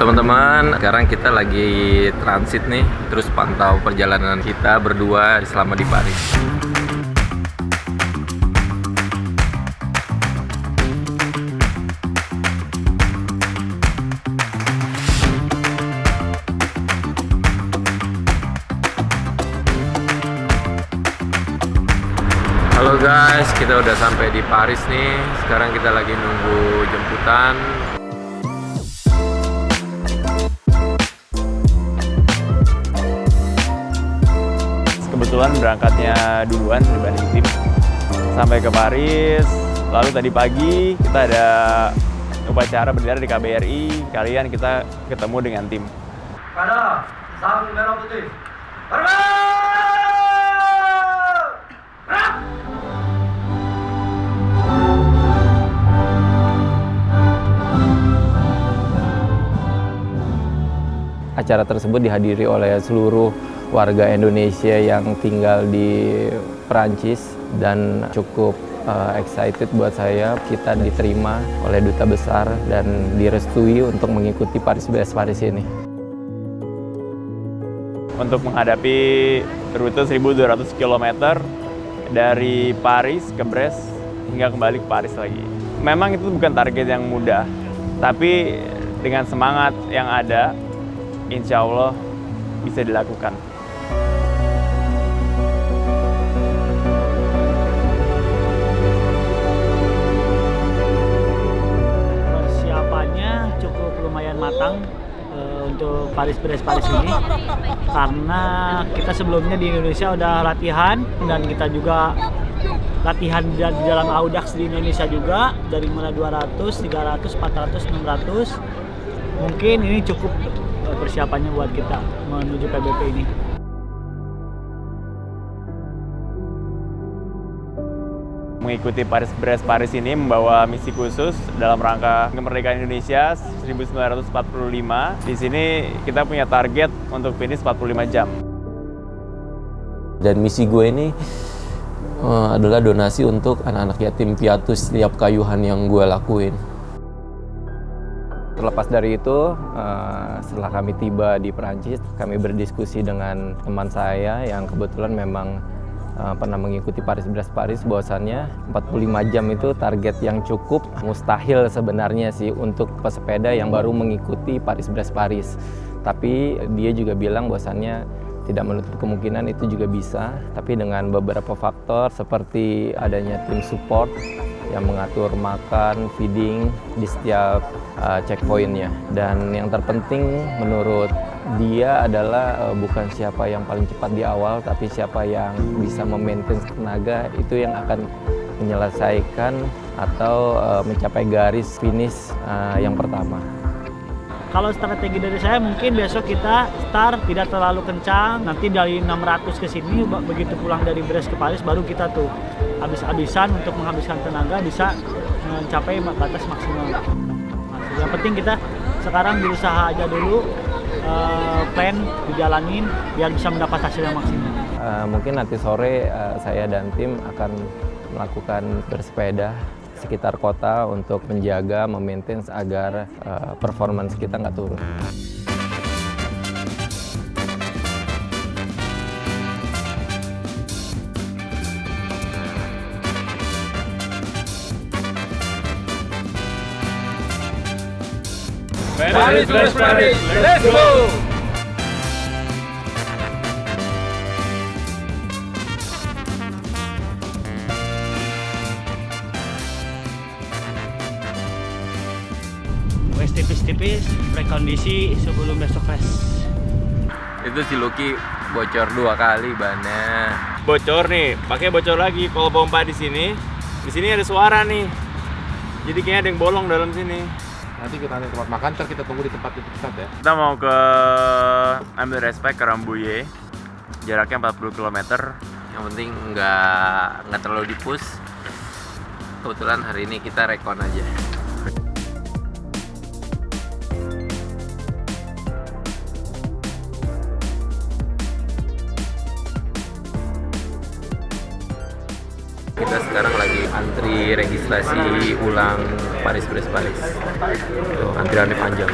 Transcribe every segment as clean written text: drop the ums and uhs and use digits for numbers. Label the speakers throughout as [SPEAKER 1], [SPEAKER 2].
[SPEAKER 1] teman-teman, sekarang kita lagi transit nih, terus pantau perjalanan kita berdua selama di Paris. Halo guys, kita udah sampai di Paris nih. Sekarang kita lagi nunggu jemputan.
[SPEAKER 2] Kebetulan berangkatnya duluan dibanding tim. Sampai ke Paris, lalu tadi pagi kita ada upacara bendera di KBRI. Kalian kita ketemu dengan tim.
[SPEAKER 3] Pada sang merah putih.
[SPEAKER 1] Acara tersebut dihadiri oleh seluruh warga Indonesia yang tinggal di Perancis dan cukup excited buat saya. Kita diterima oleh duta besar dan direstui untuk mengikuti Paris-Brest Paris ini.
[SPEAKER 2] Untuk menghadapi rute 1.200 km dari Paris ke Brest hingga kembali ke Paris lagi. Memang itu bukan target yang mudah, tapi dengan semangat yang ada, insya Allah bisa dilakukan.
[SPEAKER 4] Persiapannya cukup lumayan matang untuk Paris-Brest Paris ini, karena kita sebelumnya di Indonesia udah latihan dan kita juga latihan di dalam Audax di Indonesia juga, dari mulai 200, 300, 400, 600. Mungkin ini cukup persiapannya buat kita menuju PBP ini.
[SPEAKER 2] Mengikuti Paris-Brest Paris ini membawa misi khusus dalam rangka kemerdekaan Indonesia 1945. Di sini kita punya target untuk finish 45 jam.
[SPEAKER 1] Dan misi gue ini adalah donasi untuk anak-anak yatim piatu setiap kayuhan yang gue lakuin. Terlepas dari itu, setelah kami tiba di Perancis, kami berdiskusi dengan teman saya yang kebetulan memang pernah mengikuti Paris-Brest Paris, bahwasannya 45 jam itu target yang cukup mustahil sebenarnya sih untuk pesepeda yang baru mengikuti Paris-Brest Paris. Tapi dia juga bilang bahwasannya tidak menutup kemungkinan itu juga bisa, tapi dengan beberapa faktor seperti adanya tim support yang mengatur makan, feeding di setiap checkpointnya. Dan yang terpenting menurut dia adalah bukan siapa yang paling cepat di awal, tapi siapa yang bisa memaintain tenaga itu yang akan menyelesaikan atau mencapai garis finish yang pertama.
[SPEAKER 4] Kalau strategi dari saya, mungkin besok kita start tidak terlalu kencang, nanti dari 600 ke sini, begitu pulang dari Brest ke Paris baru kita tuh habis-habisan untuk menghabiskan tenaga, bisa mencapai batas maksimal. Yang penting kita sekarang berusaha aja dulu, plan dijalanin biar bisa mendapat hasil yang maksimal.
[SPEAKER 1] Mungkin nanti sore saya dan tim akan melakukan bersepeda sekitar kota untuk menjaga, memaintain agar performance kita nggak turun.
[SPEAKER 2] Paris-Brest Paris, let's go!
[SPEAKER 4] Tipis-tipis, prekondisi sebelum besok race.
[SPEAKER 1] Itu si Lucky bocor 2 kali bannya.
[SPEAKER 2] Bocor nih, pakai bocor lagi. Kalau pompa di sini ada suara nih. Jadi kayaknya ada yang bolong dalam sini.
[SPEAKER 5] Nanti kita ambil tempat makan, ntar kita tunggu di tempat itu pesat ya.
[SPEAKER 2] Kita mau ke ambil respect ke Rambouillet. Jaraknya 40 km.
[SPEAKER 1] Yang penting nggak terlalu di-push. Kebetulan hari ini kita rekon aja. Kita sekarang lagi antri registrasi ulang Paris-Brest Paris. Tuh, antriannya panjang.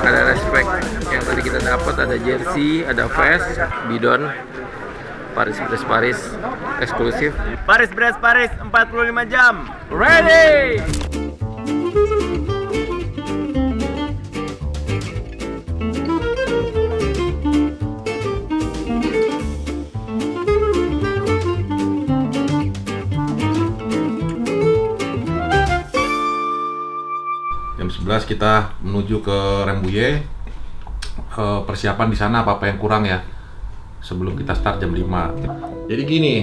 [SPEAKER 1] Ada respect yang tadi kita dapat, ada jersey, ada vest, bidon, Paris eksklusif.
[SPEAKER 2] Paris Brest Paris 45 jam. Ready!
[SPEAKER 5] Jam 11 kita menuju ke Rambouillet. Persiapan di sana apa yang kurang ya sebelum kita start jam 5. Jadi gini,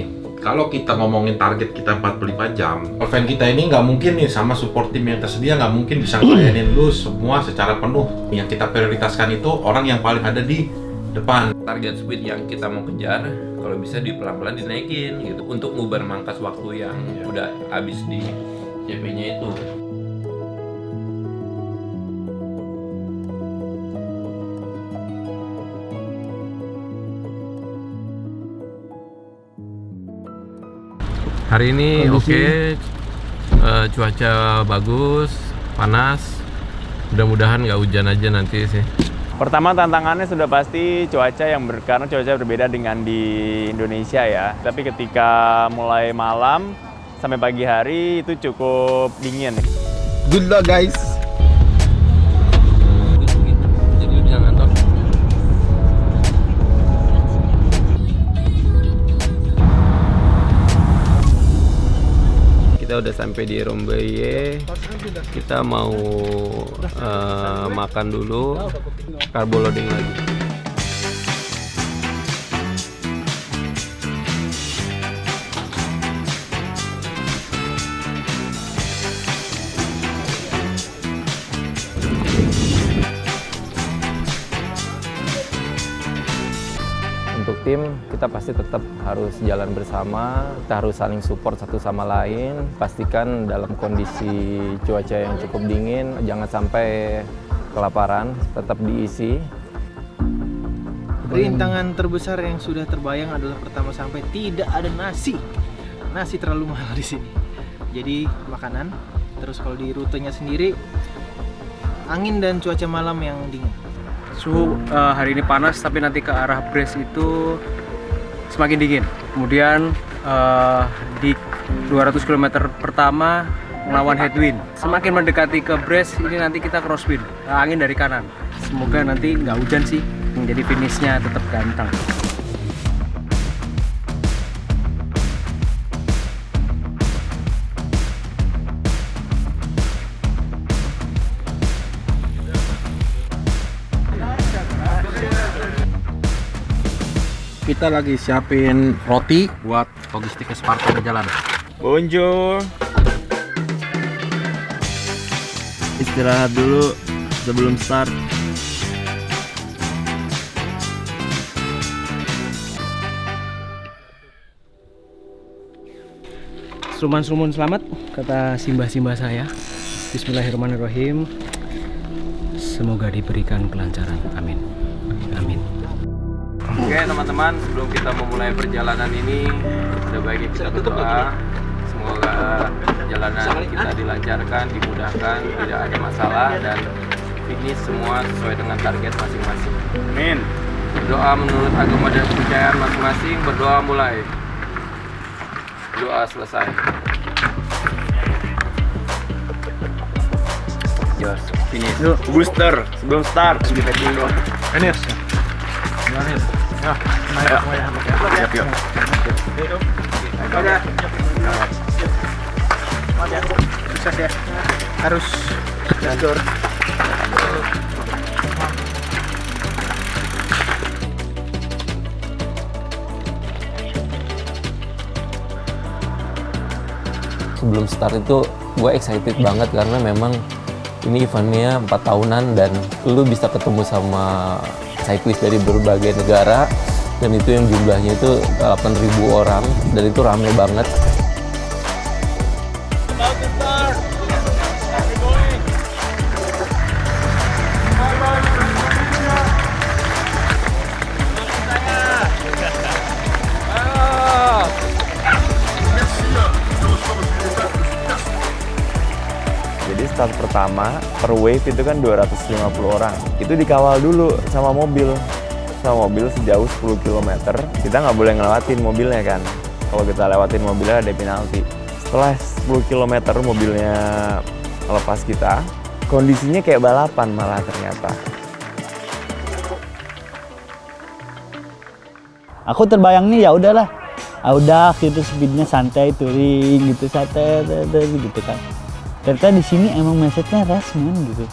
[SPEAKER 5] kalau kita ngomongin target kita 45 jam, event kita ini nggak mungkin nih sama support tim yang tersedia nggak mungkin bisa ngelayanin lu semua secara penuh. Yang kita prioritaskan itu orang yang paling ada di depan.
[SPEAKER 1] Target speed yang kita mau kejar, kalau bisa di pelan-pelan dinaikin gitu untuk ngubar mangkas waktu yang udah habis di CP-nya itu. Hari ini oke, cuaca bagus, panas. Mudah-mudahan nggak hujan aja nanti sih.
[SPEAKER 2] Pertama tantangannya sudah pasti cuaca karena cuaca berbeda dengan di Indonesia ya. Tapi ketika mulai malam sampai pagi hari itu cukup dingin.
[SPEAKER 6] Good luck guys.
[SPEAKER 1] Jadi jangan ngantor. Kita udah sampai di Rambouillet. Kita mau makan dulu, carbo loading lagi. Untuk tim, kita pasti tetap harus jalan bersama, kita harus saling support satu sama lain, pastikan dalam kondisi cuaca yang cukup dingin, jangan sampai kelaparan, tetap diisi.
[SPEAKER 6] Rintangan terbesar yang sudah terbayang adalah pertama sampai tidak ada nasi. Nasi terlalu mahal di sini. Jadi makanan, terus kalau di rutenya sendiri angin dan cuaca malam yang dingin.
[SPEAKER 7] Suhu hari ini panas, tapi nanti ke arah Brest itu semakin dingin. Kemudian di 200 km pertama melawan headwind. Semakin mendekati ke Brest, ini nanti kita crosswind, angin dari kanan. Semoga nanti nggak hujan sih, jadi finishnya tetap ganteng.
[SPEAKER 5] Kita lagi siapin roti buat logistik ke Sparta ke jalan.
[SPEAKER 2] Bonjour.
[SPEAKER 8] Istirahat dulu sebelum start.
[SPEAKER 7] Suman-sumun selamat, kata simbah-simbah saya. Bismillahirrahmanirrahim. Semoga diberikan kelancaran. Amin. Amin.
[SPEAKER 1] Oke teman-teman, sebelum kita memulai perjalanan ini, sudah baiknya kita berdoa. Semoga perjalanan kita dilancarkan, dimudahkan, tidak ada masalah, dan finish semua sesuai dengan target masing-masing.
[SPEAKER 2] Amin.
[SPEAKER 1] Berdoa menurut agama dan kepercayaan masing-masing, berdoa mulai. Doa selesai. Yes, finish.
[SPEAKER 2] Booster sebelum start. Di packing doang.
[SPEAKER 5] Finish. Ya,
[SPEAKER 2] Ayo. Siap yuk.
[SPEAKER 6] Sukses ya. Harus jador.
[SPEAKER 1] Sebelum start itu gue excited banget karena memang ini eventnya 4 tahunan dan lu bisa ketemu sama cyclist dari berbagai negara, dan itu yang jumlahnya itu 8.000 orang dan itu rame banget.
[SPEAKER 2] Jadi start pertama per wave itu kan 250 orang. Itu dikawal dulu sama mobil sejauh 10 km. Kita nggak boleh ngelewatin mobilnya kan. Kalau kita lewatin mobilnya ada penalti. Setelah 10 km mobilnya lepas kita, kondisinya kayak balapan malah ternyata.
[SPEAKER 4] Aku terbayangnya ya udahlah, udah gitu speednya santai, touring gitu, santai gitu kan. Ternyata di sini emang mindsetnya race man gitu.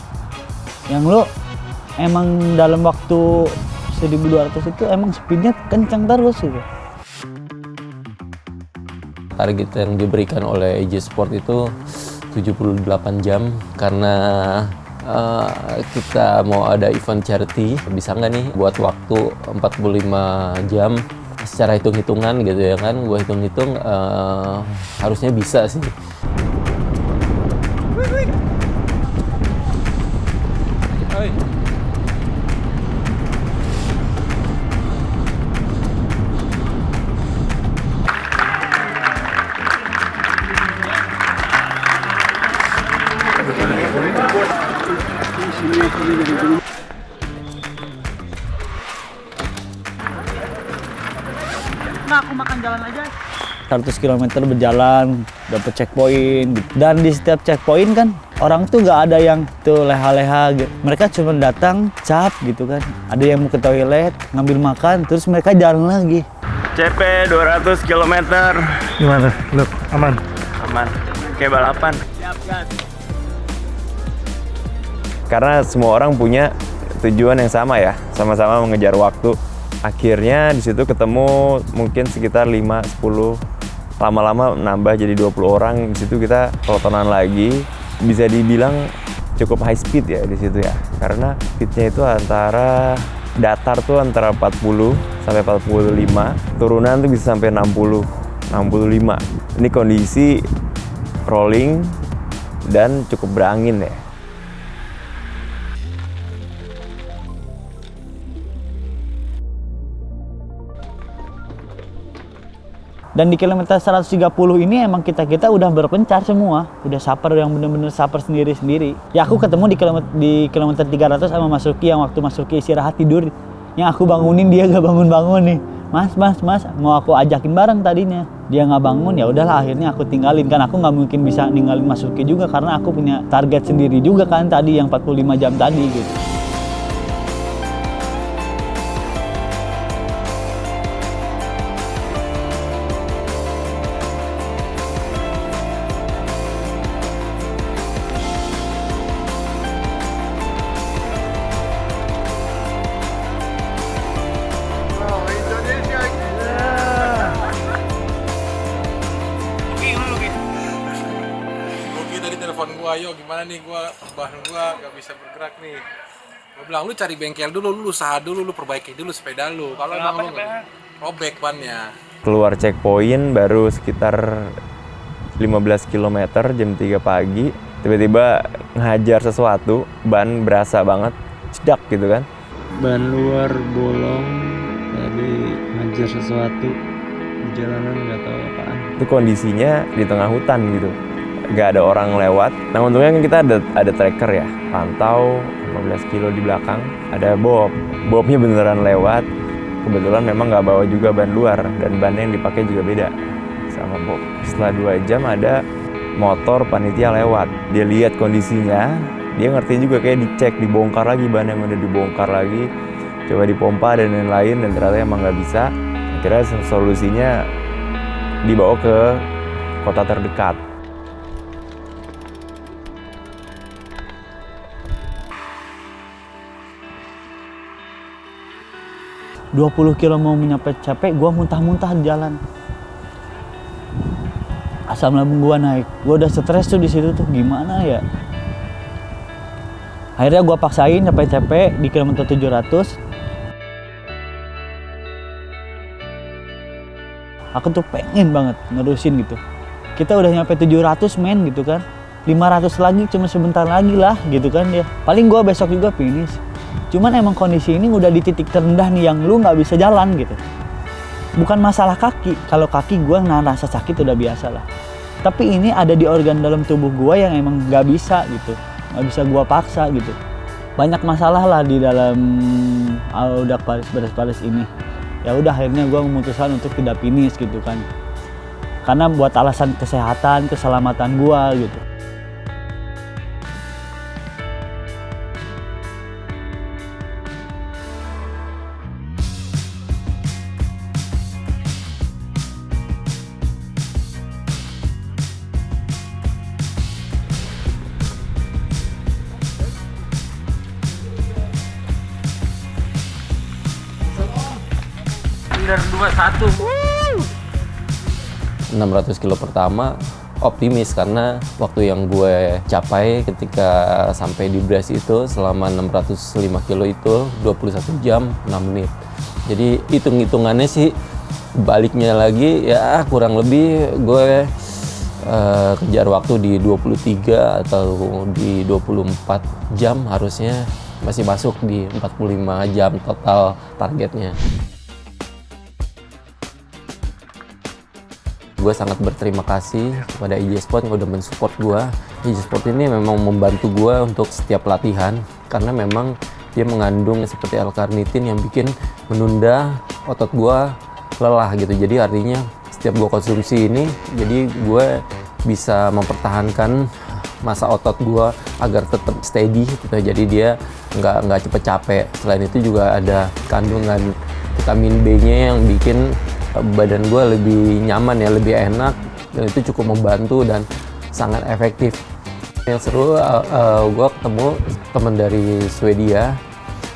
[SPEAKER 4] Yang lo emang dalam waktu 1200 itu emang speednya kencang terus gitu.
[SPEAKER 1] Target yang diberikan oleh EJ Sport itu 78 jam karena kita mau ada event charity. Bisa nggak nih buat waktu 45 jam secara hitung-hitungan gitu ya kan, gue hitung-hitung harusnya bisa sih.
[SPEAKER 4] Nah, aku makan jalan aja. 100 km berjalan, dapet checkpoint gitu. Dan di setiap checkpoint kan orang tuh nggak ada yang tuh leha-leha gitu. Mereka cuma datang, cap gitu kan. Ada yang mau ke toilet, ngambil makan, terus mereka jalan lagi.
[SPEAKER 2] CP 200 km.
[SPEAKER 9] Gimana? Lu aman?
[SPEAKER 2] Aman. Kayak balapan.
[SPEAKER 4] Siap, gas.
[SPEAKER 2] Karena semua orang punya tujuan yang sama ya, sama-sama mengejar waktu. Akhirnya di situ ketemu mungkin sekitar 5-10, lama-lama nambah jadi 20 orang. Di situ kita pelotonan lagi, bisa dibilang cukup high speed ya di situ ya. Karena speednya itu antara datar tuh antara 40 sampai 45, turunan tuh bisa sampai 60, 65. Ini kondisi rolling dan cukup berangin ya.
[SPEAKER 4] Dan di kilometer 130 ini emang kita udah berpencar semua. Udah saper yang bener-bener saper sendiri-sendiri. Ya aku ketemu di kilometer 300 sama Mas Ruki yang waktu Mas Ruki istirahat tidur. Yang aku bangunin dia gak bangun-bangun nih. Mas, mau aku ajakin bareng tadinya. Dia nggak bangun, ya udahlah akhirnya aku tinggalin. Kan aku nggak mungkin bisa ninggalin Mas Ruki juga karena aku punya target sendiri juga kan tadi yang 45 jam tadi gitu.
[SPEAKER 5] Tadi telepon gua, yo gimana nih bahan gua gak bisa bergerak nih. Gua bilang lu cari bengkel dulu, lu usaha dulu, lu perbaiki dulu sepeda lu. Kalau emang lu robek bannya.
[SPEAKER 2] Keluar checkpoint baru sekitar 15 km jam 3 pagi. Tiba-tiba ngehajar sesuatu, ban berasa banget, cedak gitu kan.
[SPEAKER 8] Ban luar bolong, tadi ngajar sesuatu di jalanan nggak tahu apaan.
[SPEAKER 2] Itu kondisinya di tengah hutan gitu. Gak ada orang lewat. Nah untungnya kan kita ada tracker ya, pantau 15 kilo di belakang, ada bobnya beneran lewat. Kebetulan memang nggak bawa juga ban luar dan ban yang dipakai juga beda sama bob. Setelah 2 jam ada motor panitia lewat, dia lihat kondisinya, dia ngerti juga kayak dicek, dibongkar lagi ban yang udah dibongkar lagi, coba dipompa dan lain-lain dan ternyata emang nggak bisa. Akhirnya solusinya dibawa ke kota terdekat.
[SPEAKER 4] 20 kilo mau nyampe capek, gue muntah-muntah di jalan. Asam lambung gue naik, gue udah stres tuh di situ tuh, gimana ya? Akhirnya gue paksain capek-capek di kilometer 700. Aku tuh pengen banget nerusin gitu. Kita udah nyampe 700 men gitu kan. 500 lagi cuma sebentar lagi lah gitu kan ya. Paling gue besok juga finish. Cuman emang kondisi ini udah di titik terendah nih yang lu nggak bisa jalan gitu. Bukan masalah kaki, kalau kaki gue rasa sakit udah biasa lah. Tapi ini ada di organ dalam tubuh gue yang emang nggak bisa gitu, nggak bisa gue paksa gitu. Banyak masalah lah di dalam udah Paris ini. Ya udah akhirnya gue memutuskan untuk tidak finish gitu kan. Karena buat alasan kesehatan, keselamatan gue gitu.
[SPEAKER 7] Under 21.
[SPEAKER 1] 600 kilo pertama optimis karena waktu yang gue capai ketika sampai di Brest itu selama 605 kilo itu 21 jam 6 menit. Jadi hitung-hitungannya sih baliknya lagi ya kurang lebih gue kejar waktu di 23 atau di 24 jam harusnya masih masuk di 45 jam total targetnya. Gue sangat berterima kasih kepada IJ Sport yang udah mensupport gue. IJ Sport ini memang membantu gue untuk setiap latihan karena memang dia mengandung seperti L-carnitin yang bikin menunda otot gue lelah gitu. Jadi artinya setiap gue konsumsi ini, jadi gue bisa mempertahankan masa otot gue agar tetap steady gitu. Jadi dia nggak cepet capek. Selain itu juga ada kandungan vitamin B-nya yang bikin badan gue lebih nyaman ya, lebih enak, dan itu cukup membantu dan sangat efektif. Yang seru, gue ketemu teman dari Swedia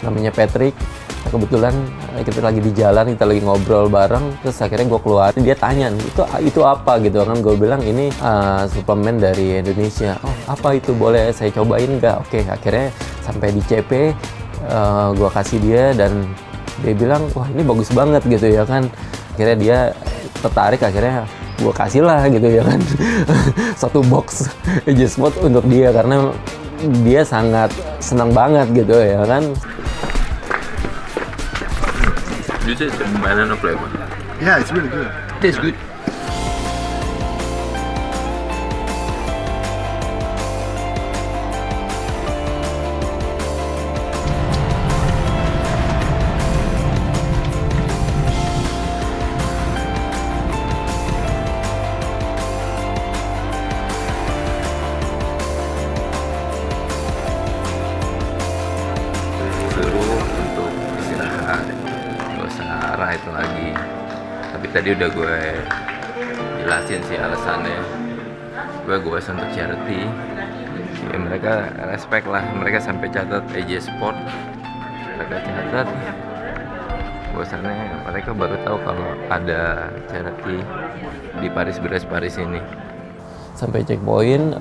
[SPEAKER 1] namanya Patrick. Kebetulan kita lagi di jalan, kita lagi ngobrol bareng, terus akhirnya gue keluar, dia tanya itu apa gitu kan. Gue bilang ini suplemen dari Indonesia. Oh apa itu, boleh saya cobain nggak? Oke, akhirnya sampai di CP gue kasih dia dan dia bilang wah ini bagus banget gitu ya kan. Akhirnya dia tertarik, akhirnya gue kasih lah gitu ya kan satu box IJ Sport untuk dia karena dia sangat senang banget gitu ya kan.
[SPEAKER 10] This is banana flavor.
[SPEAKER 9] Yeah, it's really good.
[SPEAKER 10] Tastes good. Suruh untuk istirahat, gak usah ride lagi. Tapi tadi udah gue jelasin sih alasannya. Gue untuk charity. Ya mereka respect lah, mereka sampai catat IJ Sport. Mereka catat. Bahwasannya mereka baru tahu kalau ada charity di Paris ini.
[SPEAKER 1] Sampai checkpoint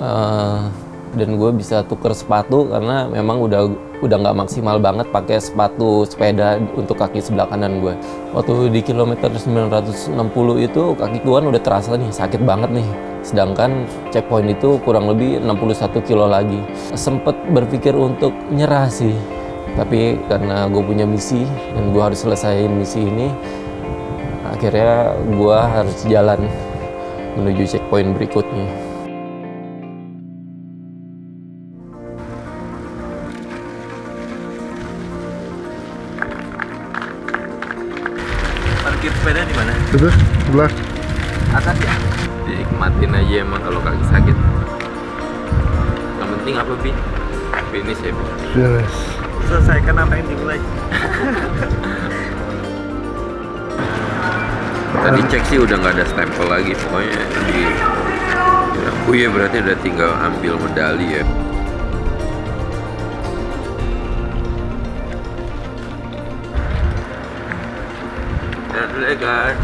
[SPEAKER 1] dan gue bisa tuker sepatu karena memang udah nggak maksimal banget pakai sepatu sepeda untuk kaki sebelah kanan gue. Waktu di kilometer 960 itu kaki gue udah terasa nih sakit banget nih. Sedangkan checkpoint itu kurang lebih 61 kilo lagi. Sempet berpikir untuk nyerah sih. Tapi karena gue punya misi dan gue harus selesaiin misi ini, akhirnya gue harus jalan menuju checkpoint berikutnya.
[SPEAKER 10] Parkir sepeda di mana?
[SPEAKER 9] Itu sebelah.
[SPEAKER 10] Atas ya? Dinikmatin aja emang kalau kaki sakit. Yang penting apa, Bi? Finish ya, Bi?
[SPEAKER 9] Finish.
[SPEAKER 6] Selesaikan apa yang dimulai.
[SPEAKER 10] Tadi cek sih udah nggak ada stempel lagi, pokoknya di Rambuye berarti udah tinggal ambil medali ya. Dadah dulu ya guys.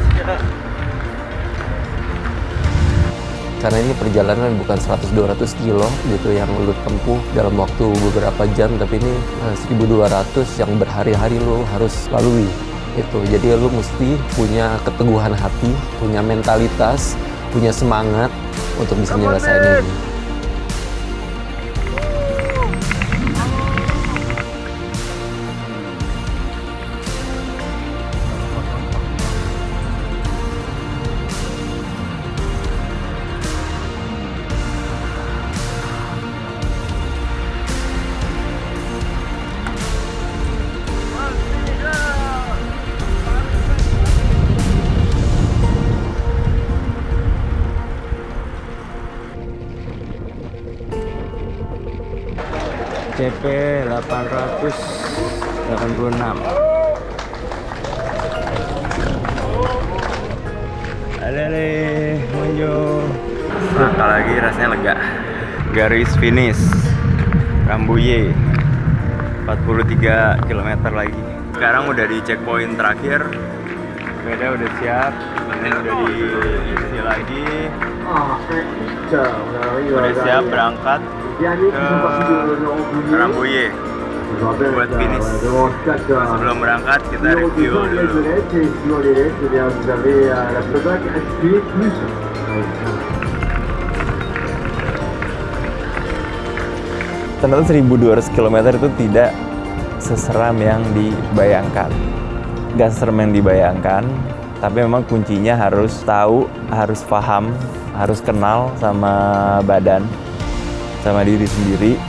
[SPEAKER 1] Karena ini perjalanan bukan 100-200 kilo gitu yang lu tempuh dalam waktu beberapa jam, tapi ini 1.200 yang berhari-hari lu harus lalui itu. Jadi lu mesti punya keteguhan hati, punya mentalitas, punya semangat untuk bisa nyelesain ini.
[SPEAKER 8] CP 886. Ada deh, Monjo.
[SPEAKER 2] Langkah lagi rasanya lega. Garis finish Rambouillet 43 km lagi. Sekarang udah di checkpoint terakhir. Sepeda udah siap, ini udah diisi lagi. Udah siap berangkat ke Rambouillet buat finish. Sebelum berangkat kita review dulu. Ternyata 1200 km itu tidak seseram yang dibayangkan. Gak seseram yang dibayangkan, tapi memang kuncinya harus tahu, harus paham, harus kenal sama badan, sama diri sendiri,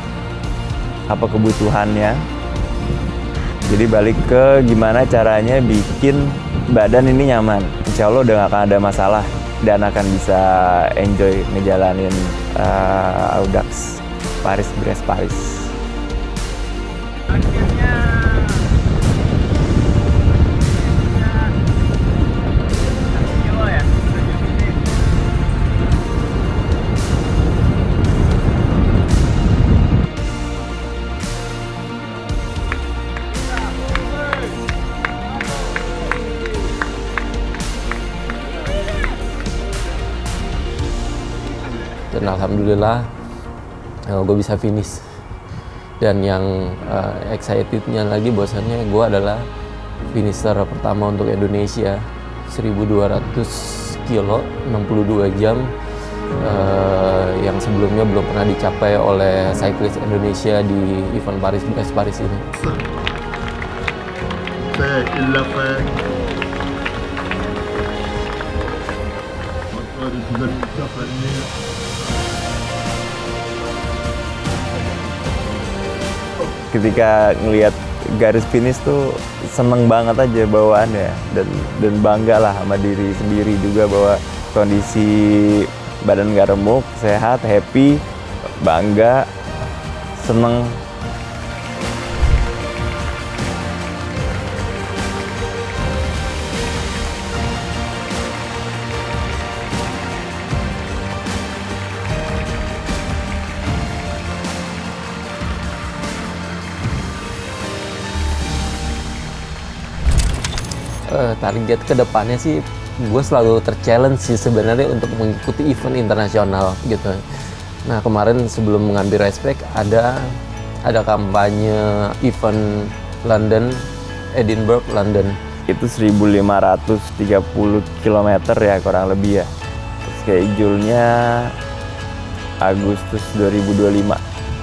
[SPEAKER 2] apa kebutuhannya. Jadi balik ke gimana caranya bikin badan ini nyaman. Insya Allah udah gak akan ada masalah dan akan bisa enjoy ngejalanin Audax Paris-Brest-Paris.
[SPEAKER 1] Dan alhamdulillah gue bisa finish. Dan yang excitednya lagi bahwasannya gue adalah finisher pertama untuk Indonesia. 1200 kilo 62 jam, yang sebelumnya belum pernah dicapai oleh cyclist Indonesia di event Paris ini.
[SPEAKER 2] Ketika ngelihat garis finish tuh seneng banget aja bawaannya, dan bangga lah sama diri sendiri juga bahwa kondisi badan gak remuk, sehat, happy, bangga, seneng.
[SPEAKER 1] Target kedepannya sih gue selalu terchallenge sih sebenarnya untuk mengikuti event internasional gitu. Nah kemarin sebelum mengambil respect ada kampanye event London, Edinburgh, London.
[SPEAKER 2] Itu 1530 km ya kurang lebih ya. Schedule-nya Agustus 2025.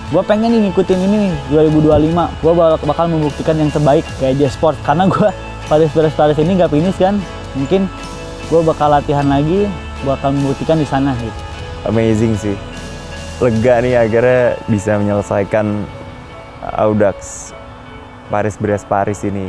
[SPEAKER 4] Gue pengen nih ngikutin ini nih 2025. Gue bakal membuktikan yang terbaik kayak J-Sport, karena gue Paris ini nggak finish kan, mungkin gue bakal latihan lagi, bakal membuktikan di sana gitu.
[SPEAKER 2] Amazing sih, lega nih akhirnya bisa menyelesaikan Audax Paris ini.